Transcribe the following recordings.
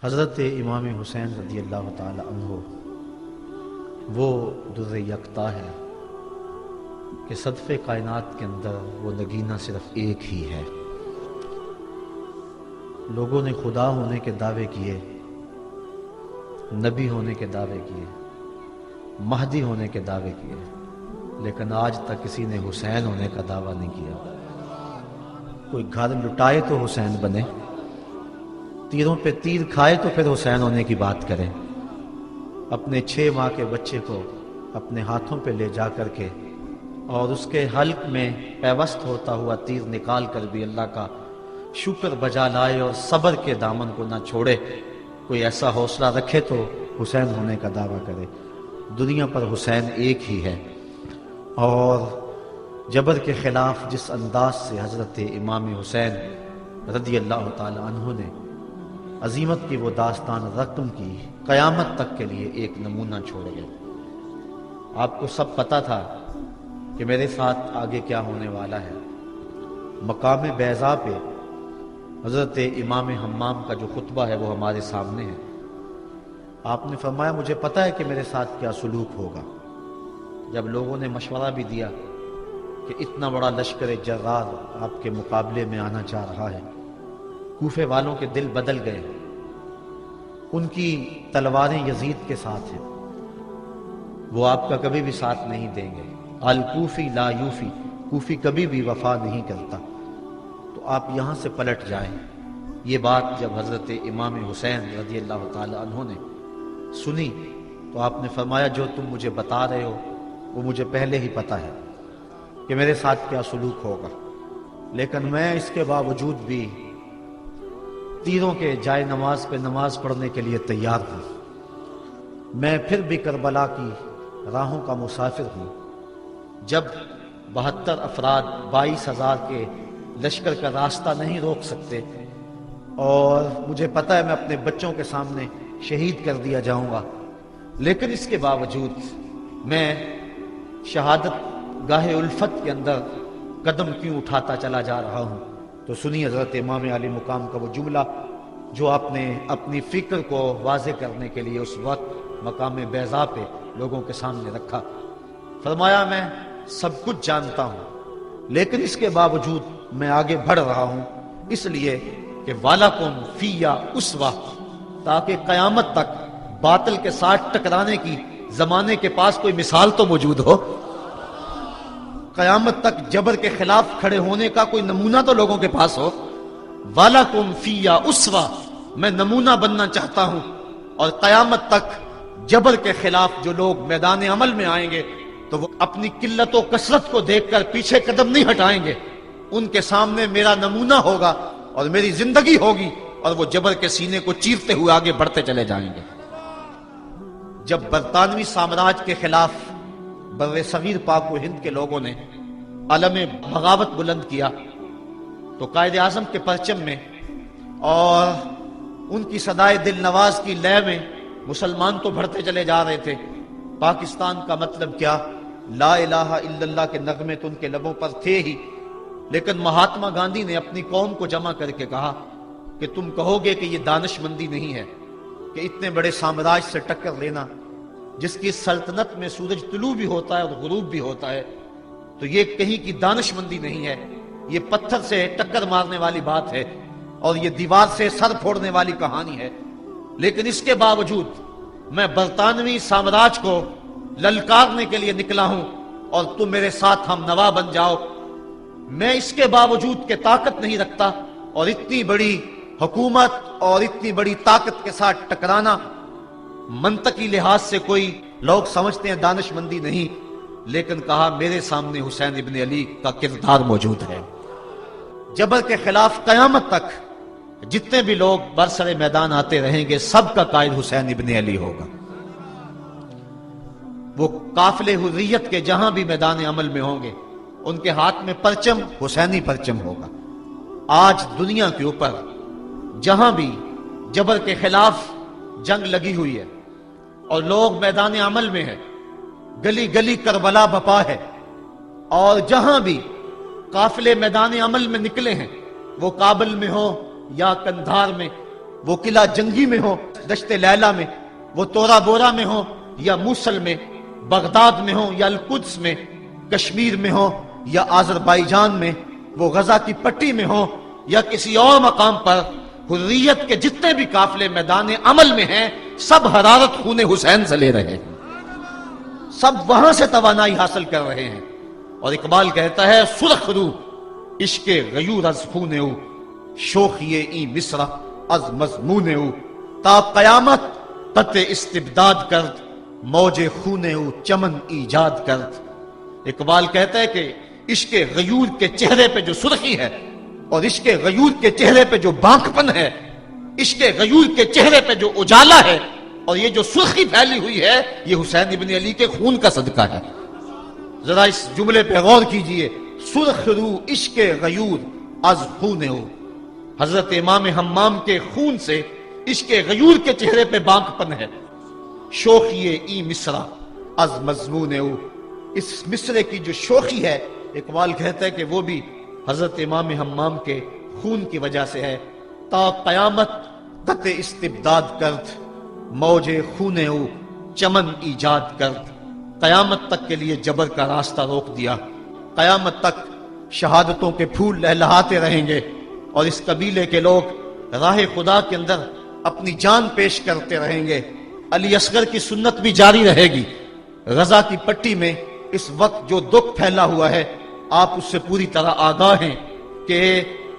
حضرت امام حسین رضی اللہ تعالی عنہ وہ در یکتا ہے کہ صدف کائنات کے اندر وہ نگینہ صرف ایک ہی ہے۔ لوگوں نے خدا ہونے کے دعوے کیے، نبی ہونے کے دعوے کیے، مہدی ہونے کے دعوے کیے، لیکن آج تک کسی نے حسین ہونے کا دعویٰ نہیں کیا۔ کوئی گھر لٹائے تو حسین بنے، تیروں پہ تیر کھائے تو پھر حسین ہونے کی بات کریں۔ اپنے 6 ماہ کے بچے کو اپنے ہاتھوں پہ لے جا کر کے اور اس کے حلق میں پیوست ہوتا ہوا تیر نکال کر بھی اللہ کا شکر بجا لائے اور صبر کے دامن کو نہ چھوڑے، کوئی ایسا حوصلہ رکھے تو حسین ہونے کا دعویٰ کرے۔ دنیا پر حسین ایک ہی ہے، اور جبر کے خلاف جس انداز سے حضرت امام حسین رضی اللہ تعالی عنہ نے عظیمت کی وہ داستان رقم کی، قیامت تک کے لیے ایک نمونہ چھوڑ گئے۔ آپ کو سب پتا تھا کہ میرے ساتھ آگے کیا ہونے والا ہے۔ مقام بیضا پہ حضرت امام حمام کا جو خطبہ ہے وہ ہمارے سامنے ہے۔ آپ نے فرمایا مجھے پتا ہے کہ میرے ساتھ کیا سلوک ہوگا۔ جب لوگوں نے مشورہ بھی دیا کہ اتنا بڑا لشکر جرار آپ کے مقابلے میں آنا چاہ رہا ہے، کوفے والوں کے دل بدل گئے، ان کی تلواریں یزید کے ساتھ ہیں، وہ آپ کا کبھی بھی ساتھ نہیں دیں گے۔ الکوفی لا یوفی، کوفی کبھی بھی وفا نہیں کرتا، تو آپ یہاں سے پلٹ جائیں۔ یہ بات جب حضرت امام حسین رضی اللہ تعالی عنہ نے سنی تو آپ نے فرمایا جو تم مجھے بتا رہے ہو وہ مجھے پہلے ہی پتا ہے کہ میرے ساتھ کیا سلوک ہوگا، لیکن میں اس کے باوجود بھی تیروں کے جائے نماز پہ نماز پڑھنے کے لیے تیار ہوں۔ میں پھر بھی کربلا کی راہوں کا مسافر ہوں۔ جب 72 افراد 22,000 کے لشکر کا راستہ نہیں روک سکتے، اور مجھے پتہ ہے میں اپنے بچوں کے سامنے شہید کر دیا جاؤں گا، لیکن اس کے باوجود میں شہادت گاہ الفت کے اندر قدم کیوں اٹھاتا چلا جا رہا ہوں؟ تو سنی حضرت امام علی مقام کا وہ جملہ جو آپ نے اپنی فکر کو واضح کرنے کے لیے اس وقت مقام بیضا پہ لوگوں کے سامنے رکھا۔ فرمایا میں سب کچھ جانتا ہوں، لیکن اس کے باوجود میں آگے بڑھ رہا ہوں، اس لیے کہ وَلَكُمْ فِيَّ أُسْوَةٌ، تاکہ قیامت تک باطل کے ساتھ ٹکرانے کی زمانے کے پاس کوئی مثال تو موجود ہو، قیامت تک جبر کے خلاف کھڑے ہونے کا کوئی نمونہ تو لوگوں کے پاس ہو۔ وَلَكُمْ فِيَّ أُسْوَةٌ، میں نمونہ بننا چاہتا ہوں، اور قیامت تک جبر کے خلاف جو لوگ میدان عمل میں آئیں گے تو وہ اپنی قلت و کثرت کو دیکھ کر پیچھے قدم نہیں ہٹائیں گے، ان کے سامنے میرا نمونہ ہوگا اور میری زندگی ہوگی، اور وہ جبر کے سینے کو چیرتے ہوئے آگے بڑھتے چلے جائیں گے۔ جب برطانوی سامراج کے خلاف بر صغیر پاک و ہند کے لوگوں نے علم بغاوت بلند کیا تو قائد اعظم کے پرچم میں اور ان کی صدائے دل نواز کی لے میں مسلمان تو بڑھتے چلے جا رہے تھے۔ پاکستان کا مطلب کیا؟ لا الہ الا اللہ کے نغمے تو ان کے لبوں پر تھے ہی، لیکن مہاتما گاندھی نے اپنی قوم کو جمع کر کے کہا کہ تم کہو گے کہ یہ دانش مندی نہیں ہے کہ اتنے بڑے سامراج سے ٹکر لینا، جس کی سلطنت میں سورج طلوع بھی ہوتا ہے اور غروب بھی ہوتا ہے، تو یہ کہیں کی دانش مندی نہیں ہے، یہ پتھر سے ٹکر مارنے والی بات ہے اور یہ دیوار سے سر پھوڑنے والی کہانی ہے۔ لیکن اس کے باوجود میں برطانوی سامراج کو للکارنے کے لیے نکلا ہوں اور تم میرے ساتھ ہم نوا بن جاؤ۔ میں اس کے باوجود کہ طاقت نہیں رکھتا اور اتنی بڑی حکومت اور اتنی بڑی طاقت کے ساتھ ٹکرانا منطقی لحاظ سے کوئی لوگ سمجھتے ہیں دانش مندی نہیں، لیکن کہا میرے سامنے حسین ابن علی کا کردار موجود ہے۔ جبر کے خلاف قیامت تک جتنے بھی لوگ برسر میدان آتے رہیں گے، سب کا قائد حسین ابن علی ہوگا۔ وہ قافلے حریت کے جہاں بھی میدان عمل میں ہوں گے، ان کے ہاتھ میں پرچم حسینی پرچم ہوگا۔ آج دنیا کے اوپر جہاں بھی جبر کے خلاف جنگ لگی ہوئی ہے اور لوگ میدان عمل میں ہیں، گلی گلی کربلا بپا ہے، اور جہاں بھی قافلے میدان عمل میں نکلے ہیں، وہ کابل میں ہو یا کندھار میں، وہ قلعہ جنگی میں ہو دشت لیلا میں، وہ تورا بورا میں ہو یا موصل میں، بغداد میں ہو یا القدس میں، کشمیر میں ہو یا آذربائیجان میں، وہ غزہ کی پٹی میں ہو یا کسی اور مقام پر، حریت کے جتنے بھی قافلے میدان عمل میں ہیں سب حرارت خون حسین سے لے رہے ہیں، سب وہاں سے توانائی حاصل کر رہے ہیں۔ اور اقبال کہتا ہے سرخ رو عشق غیور از خون او، شوخی ای مصرع از مضمون او، تا قیامت قطع استبداد کرد، موج خون او چمن ایجاد کرد۔ اقبال کہتا ہے کہ عشق غیور کے چہرے پہ جو سرخی ہے اور عشق غیور کے چہرے پہ جو بانکپن ہے، عشق غیور کے چہرے پہ جو اجالا ہے اور یہ جو سرخی پھیلی ہوئی ہے، یہ حسین ابن علی کے خون کا صدقہ ہے۔ ذرا اس جملے پہ غور کیجئے، سرخ رو عشق غیور از خون او، حضرت امام حمام کے خون سے عشق غیور کے چہرے پہ بانکپن ہے۔ شوخی ای مصرع از مضمون او، اس مصرے کی جو شوخی ہے اقبال کہتا ہے کہ وہ بھی حضرت امام حمام کے خون کی وجہ سے ہے۔ تا قیامت قطع استبداد کرد، موج خون او چمن ایجاد کرد، قیامت تک کے لیے جبر کا راستہ روک دیا، قیامت تک شہادتوں کے پھول لہلہاتے رہیں گے اور اس قبیلے کے لوگ راہ خدا کے اندر اپنی جان پیش کرتے رہیں گے۔ علی اصغر کی سنت بھی جاری رہے گی۔ غزہ کی پٹی میں اس وقت جو دکھ پھیلا ہوا ہے آپ اس سے پوری طرح آگاہ ہیں کہ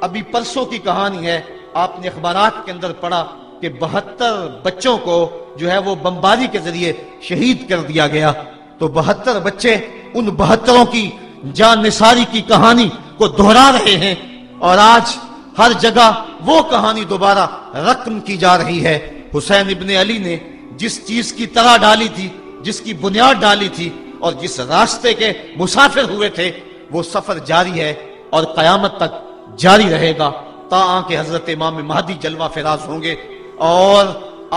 ابھی پرسوں کی کہانی ہے، آپ نے اخبارات کے اندر پڑھا کہ 72 بچوں کو جو ہے وہ بمباری کے ذریعے شہید کر دیا گیا۔ تو 72 بچے ان 72 کی جان نثاری کی کہانی کو دہرا رہے ہیں اور آج ہر جگہ وہ کہانی دوبارہ رقم کی جا رہی ہے۔ حسین ابن علی نے جس چیز کی طرح ڈالی تھی، جس کی بنیاد ڈالی تھی اور جس راستے کے مسافر ہوئے تھے، وہ سفر جاری ہے اور قیامت تک جاری رہے گا تا کہ حضرت امام مہدی جلوہ فراز ہوں گے اور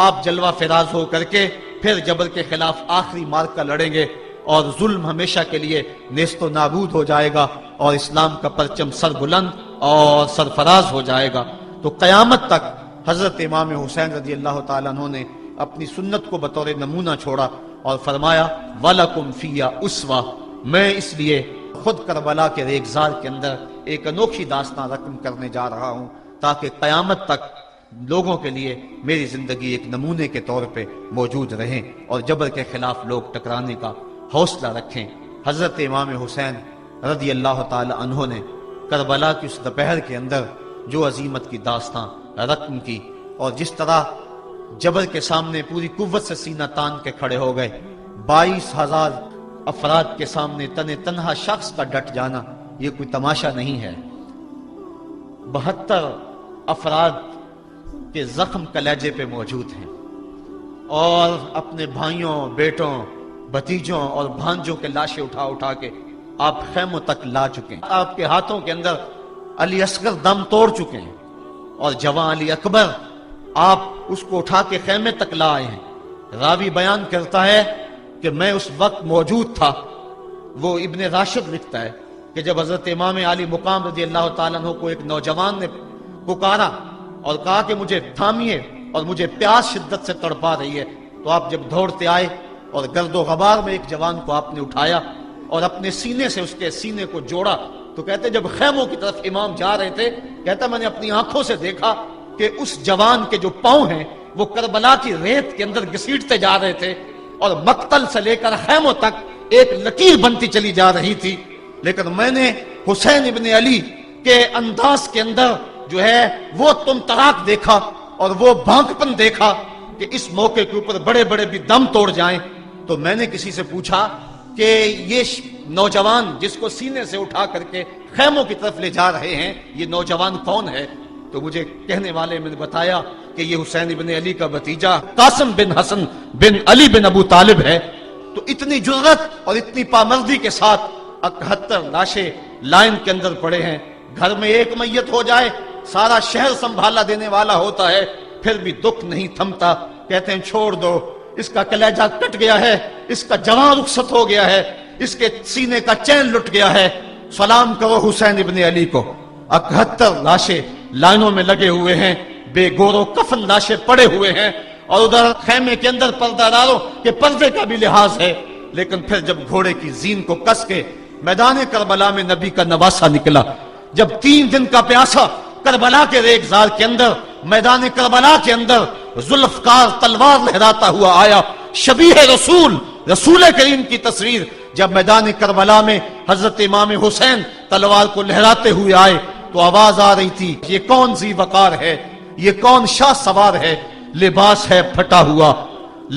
آپ جلوہ فراز ہو کر کے پھر جبر کے خلاف آخری مارکہ لڑیں گے اور ظلم ہمیشہ کے لیے نیست و نابود ہو جائے گا اور اسلام کا پرچم سر بلند اور سرفراز ہو جائے گا۔ تو قیامت تک حضرت امام حسین رضی اللہ تعالیٰ عنہ نے اپنی سنت کو بطور نمونہ چھوڑا اور فرمایا وَلَكُمْ فِيَّ أُسْوَةٌ، میں اس لیے خود کربلا کے ریگزار کے اندر ایک انوکھی داستان رقم کرنے جا رہا ہوں تاکہ قیامت تک لوگوں کے لیے میری زندگی ایک نمونے کے طور پہ موجود رہیں اور جبر کے خلاف لوگ ٹکرانے کا حوصلہ رکھیں۔ حضرت امام حسین رضی اللہ تعالی عنہ نے کربلا کی اس دوپہر کے اندر جو عظیمت کی داستان رقم کی اور جس طرح جبر کے سامنے پوری قوت سے سینہ تان کے کھڑے ہو گئے، 22,000 افراد کے سامنے تنہا شخص کا ڈٹ جانا یہ کوئی تماشا نہیں ہے۔ 72 افراد کے زخم کلیجے پہ موجود ہیں اور اپنے بھائیوں، بیٹوں، بھتیجوں اور بھانجوں کے لاشیں اٹھا اٹھا کے آپ خیموں تک لا چکے ہیں۔ آپ کے ہاتھوں کے اندر علی اصغر دم توڑ چکے ہیں اور جوان علی اکبر آپ اس کو اٹھا کے خیمے تک لا آئے ہیں۔ راوی بیان کرتا ہے کہ میں اس وقت موجود تھا۔ وہ ابن راشد لکھتا ہے کہ جب حضرت امام علی مقام رضی اللہ تعالیٰ عنہ کو ایک نوجوان نے پکارا اور کہا کہ مجھے تھامیے اور مجھے پیاس شدت سے تڑپا رہی ہے، تو آپ جب دوڑتے آئے اور گرد و غبار میں ایک جوان کو آپ نے اٹھایا اور اپنے سینے سے اس کے سینے کو جوڑا، تو کہتے جب خیموں کی طرف امام جا رہے تھے، کہتا میں نے اپنی آنکھوں سے دیکھا کہ اس جوان کے جو پاؤں ہیں وہ کربلا کی ریت کے اندر گھسیٹتے جا رہے تھے اور مقتل سے لے کر خیموں تک ایک لکیر بنتی چلی جا رہی تھی، لیکن میں نے حسین ابن علی کے انداز کے اندر جو ہے وہ تم تراک دیکھا اور وہ بھانکپن دیکھا کہ اس موقع کے اوپر بڑے بڑے بھی دم توڑ جائیں۔ تو میں نے کسی سے پوچھا کہ یہ نوجوان جس کو سینے سے اٹھا کر کے خیموں کی طرف لے جا رہے ہیں یہ نوجوان کون ہے؟ تو مجھے کہنے والے میں نے بتایا کہ یہ حسین ابن علی کا بھتیجا قاسم بن حسن بن علی بن ابو طالب ہے۔ تو اتنی جرأت اور اتنی پامردی کے ساتھ 71 لاشیں لائن کے اندر پڑے ہیں۔ گھر میں ایک میت ہو جائے سارا شہر سنبھالا دینے والا ہوتا ہے، پھر بھی دکھ نہیں تھمتا۔ کہتے ہیں چھوڑ دو، اس کا کلیجہ کٹ گیا ہے، اس کا جوان رخصت ہو گیا ہے، اس کے سینے کا چین لٹ گیا ہے، سلام کرو حسین ابن علی کو۔ 71 لاشیں لائنوں میں لگے ہوئے ہیں، بے گورو کفن لاشیں پڑے ہوئے ہیں، اور ادھر خیمے کے اندر پردہ ڈالو کہ پردے کا بھی لحاظ ہے، لیکن پھر جب گھوڑے کی زین کو کس کے میدان کربلا میں نبی کا نواسا نکلا، جب 3 دن کا پیاسا کربلا کے ریگزار کے اندر، میدان کربلا کے اندر ذوالفقار تلوار لہراتا ہوا آیا، شبیہ رسول، رسول کریم کی تصویر، جب میدان کربلا میں حضرت امام حسین تلوار کو لہراتے ہوئے آئے تو آواز آ رہی تھی، یہ کون ذی وقار ہے، یہ کون شاہ سوار ہے، لباس ہے پھٹا ہوا،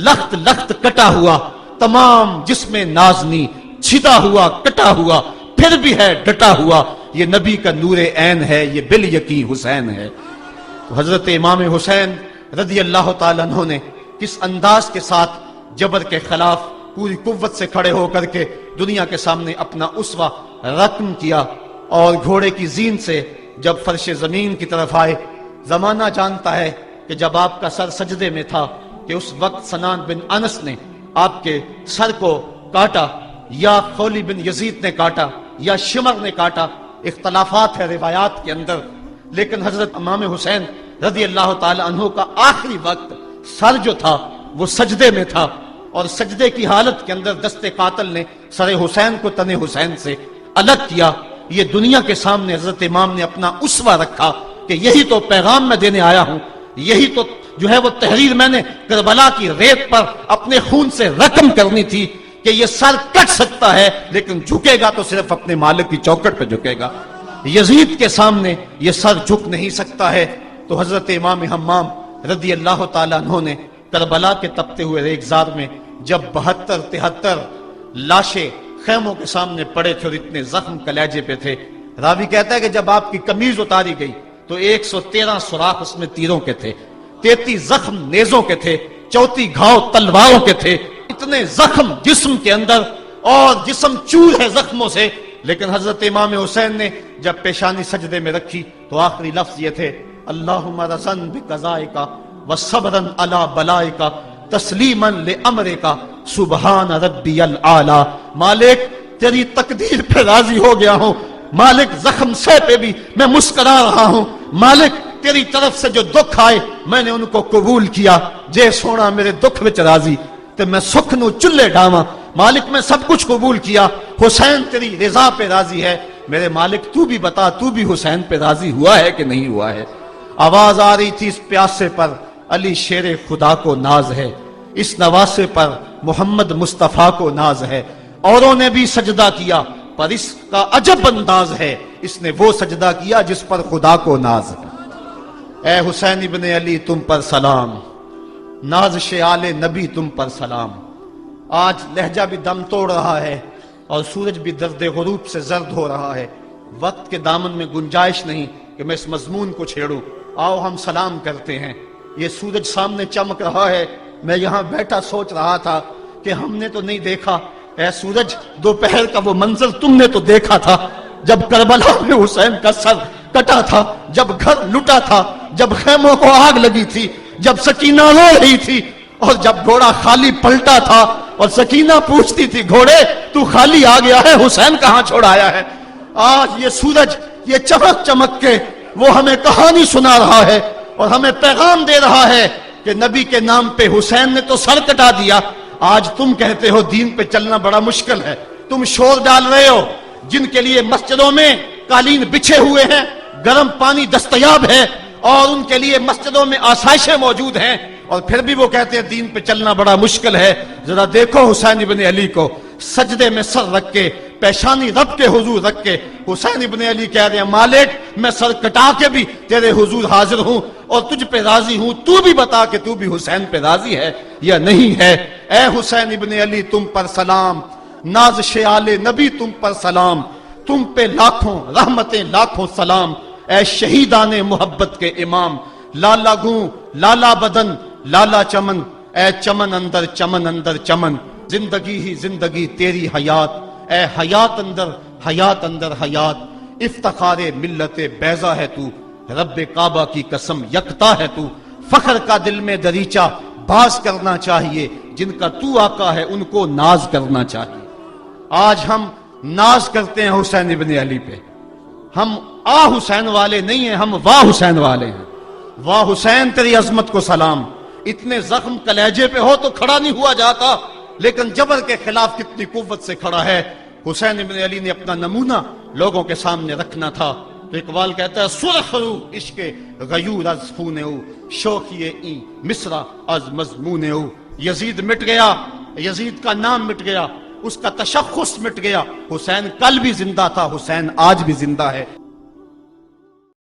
لخت لخت کٹا ہوا، تمام جسم نازنی چھدا ہوا کٹا ہوا، پھر بھی ہے ڈٹا ہوا، یہ نبی کا نور عین ہے، یہ بالیقین حسین ہے۔ تو حضرت امام حسین رضی اللہ تعالیٰ عنہ نے کس انداز کے ساتھ جبر کے خلاف پوری قوت سے کھڑے ہو کر کے دنیا کے سامنے اپنا اسوہ رقم کیا، اور گھوڑے کی زین سے جب فرش زمین کی طرف آئے، زمانہ جانتا ہے کہ جب آپ کا سر سجدے میں تھا کہ اس وقت سنان بن انس نے آپ کے سر کو کاٹا، یا خولی بن یزید نے کاٹا، یا شمر نے کاٹا، اختلافات ہے روایات کے اندر، لیکن حضرت امام حسین رضی اللہ تعالی عنہ کا آخری وقت سر جو تھا وہ سجدے میں تھا، اور سجدے کی حالت کے اندر دست قاتل نے سر حسین کو تن حسین سے الگ کیا۔ یہ دنیا کے سامنے حضرت امام نے اپنا اسوہ رکھا کہ یہی تو پیغام میں دینے آیا ہوں، یہی تو جو ہے وہ تحریر میں نے کربلا کی ریت پر اپنے خون سے رقم کرنی تھی کہ یہ سر کٹ سکتا ہے لیکن جھکے گا تو صرف اپنے مالک کی چوکٹ پہ جھکے گا، یزید کے سامنے یہ سر جھک نہیں سکتا ہے۔ تو حضرت امام حمام رضی اللہ تعالیٰ عنہ نے کربلا کے تپتے ہوئے ریگزار میں جب 72-73 لاشیں خیموں کے سامنے پڑے تھے اور اتنے زخم کلیجے پہ تھے، راوی کہتا ہے کہ جب آپ کی قمیض اتاری گئی تو 113 سوراخ اس میں تیروں کے تھے، 33 زخم نیزوں کے تھے، 34 گھاؤ تلواروں کے تھے، اتنے زخم جسم کے اندر، اور جسم چور ہے زخموں سے، لیکن حضرت امام حسین نے جب پیشانی سجدے میں رکھی تو آخری لفظ یہ تھے، اللہم رضن بقضائک وصبرن علی بلائک تسلیما لامرک سبحان ربی العالی۔ مالک تیری تقدیر پہ راضی ہو گیا ہوں، مالک زخم سے پہ بھی میں مسکرا رہا ہوں، مالک تیری طرف سے جو دکھ آئے میں نے ان کو قبول کیا، جے سونا میرے دکھ وچ راضی تے میں سکھ نو چلے ڈاواں، مالک میں سب کچھ قبول کیا، حسین تیری رضا پہ راضی ہے، میرے مالک تو بھی بتا تو بھی حسین پہ راضی ہوا ہے کہ نہیں ہوا ہے۔ آواز آ رہی تھی اس پیاسے پر، علی شیر خدا کو ناز ہے، اس نواسے پر محمد مصطفیٰ کو ناز ہے، اوروں نے بھی سجدہ کیا پر اس کا عجب انداز ہے، اس نے وہ سجدہ کیا جس پر خدا کو ناز ہے۔ اے حسین ابن علی تم پر سلام، نازش آل نبی تم پر سلام۔ آج لہجہ بھی دم توڑ رہا ہے اور سورج بھی درد غروب سے زرد ہو رہا ہے، وقت کے دامن میں گنجائش نہیں کہ میں اس مضمون کو چھیڑوں، آؤ ہم سلام کرتے ہیں۔ یہ سورج سامنے چمک رہا ہے، میں یہاں بیٹھا سوچ رہا تھا کہ ہم نے تو نہیں دیکھا، اے سورج دوپہر کا وہ منظر تم نے تو دیکھا تھا جب کربلا میں حسین کا سر کٹا تھا، جب گھر لٹا تھا، جب خیموں کو آگ لگی تھی، جب سکینہ رو رہی تھی، اور جب گھوڑا خالی پلٹا تھا اور سکینہ پوچھتی تھی گھوڑے تو خالی آ گیا ہے، حسین کہاں چھوڑ آیا ہے۔ آج یہ سورج یہ چمک چمک کے وہ ہمیں کہانی سنا رہا ہے اور ہمیں پیغام دے رہا ہے کہ نبی کے نام پہ حسین نے تو سر کٹا دیا۔ آج تم کہتے ہو دین پہ چلنا بڑا مشکل ہے، تم شور ڈال رہے ہو، جن کے لیے مسجدوں میں قالین بچھے ہوئے ہیں، گرم پانی دستیاب ہے، اور ان کے لیے مسجدوں میں آسائشیں موجود ہیں، اور پھر بھی وہ کہتے ہیں دین پہ چلنا بڑا مشکل ہے۔ ذرا دیکھو حسین ابن علی کو سجدے میں سر رکھ کے، پیشانی رب کے حضور رکھ کے، حسین ابن علی کہہ رہے ہیں مالک میں سر کٹا کے بھی تیرے حضور حاضر ہوں اور تجھ پہ راضی ہوں، تو بھی بتا کہ تو بھی حسین پہ راضی ہے یا نہیں ہے۔ اے حسین ابن علی تم پر سلام، نازش آل نبی تم پر سلام، تم پہ لاکھوں رحمتیں لاکھوں سلام، اے شہیدان محبت کے امام، لالا گوں لالا بدن لالا چمن، اے چمن اندر چمن اندر چمن، زندگی ہی زندگی تیری حیات، اے حیات اندر حیات اندر حیات، افتخار ملت بیضا ہے تو، رب کعبہ کی قسم یکتا ہے تو، فخر کا دل میں دریچہ باز کرنا چاہیے، جن کا تو آقا ہے ان کو ناز کرنا چاہیے۔ آج ہم ناز کرتے ہیں حسین ابن علی پہ، ہم آ حسین والے نہیں ہیں، ہم واہ حسین والے ہیں۔ واہ حسین تیری عظمت کو سلام، اتنے زخم کلیجے پہ ہو تو کھڑا نہیں ہوا جاتا، لیکن جبر کے خلاف کتنی قوت سے کھڑا ہے۔ حسین ابن علی نے اپنا نمونہ لوگوں کے سامنے رکھنا تھا۔ تو اقبال کہتا ہے سرخ رو عشق غیور از خون او، شوخی این مصرع از مضمون او۔ یزید مٹ گیا، یزید کا نام مٹ گیا، اس کا تشخص مٹ گیا، حسین کل بھی زندہ تھا، حسین آج بھی زندہ ہے۔